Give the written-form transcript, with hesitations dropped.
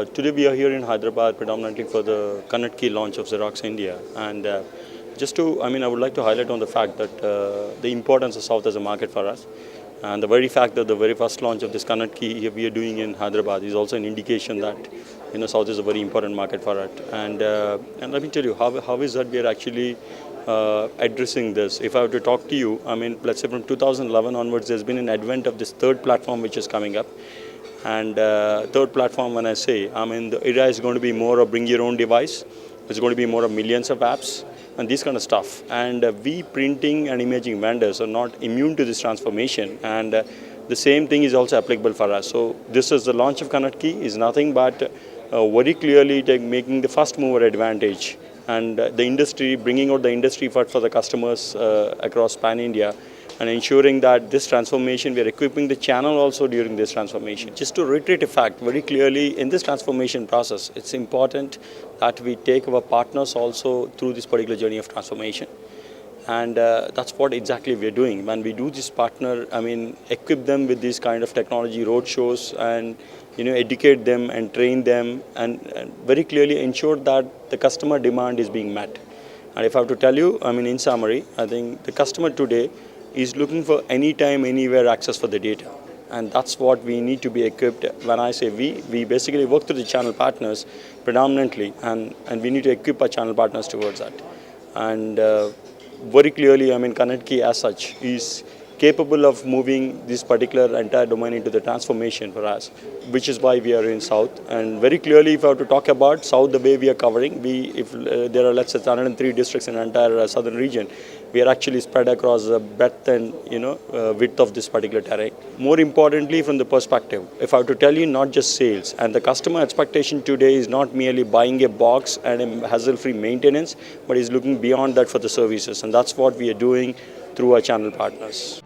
Today we are here in Hyderabad predominantly for the Connect Key launch of Xerox India, and I would like to highlight on the fact that the importance of South as a market for us, and the very fact that the very first launch of this Connect Key we are doing in Hyderabad is also an indication that South is a very important market for it. And let me tell you how is that we are actually addressing this. If I were to talk to you, let's say from 2011 onwards, there's been an advent of this third platform which is coming up. And third platform, when I say, the era is going to be more of bring your own device. It's going to be more of millions of apps and this kind of stuff. And we printing and imaging vendors are not immune to this transformation. And the same thing is also applicable for us. So this is the launch of Connect Key is nothing but very clearly making the first mover advantage. And the industry, bringing out the industry for the customers across pan-India, and ensuring that this transformation, we are equipping the channel also during this transformation. Just to reiterate a fact very clearly, in this transformation process, it's important that we take our partners also through this particular journey of transformation. And that's what exactly we're doing. When we do this partner, equip them with these kind of technology roadshows and educate them and train them and very clearly ensure that the customer demand is being met. And if I have to tell you, in summary, I think the customer today is looking for anytime, anywhere access for the data. And that's what we need to be equipped. When I say we basically work through the channel partners predominantly, and we need to equip our channel partners towards that. And very clearly, Connect Key as such is capable of moving this particular entire domain into the transformation for us, which is why we are in South. And very clearly, if I have to talk about South, the way we are covering, there are, let's say, 103 districts in the entire southern region, we are actually spread across the breadth and width of this particular terrain. More importantly, from the perspective, if I have to tell you, not just sales, and the customer expectation today is not merely buying a box and a hassle-free maintenance, but is looking beyond that for the services, and that's what we are doing through our channel partners.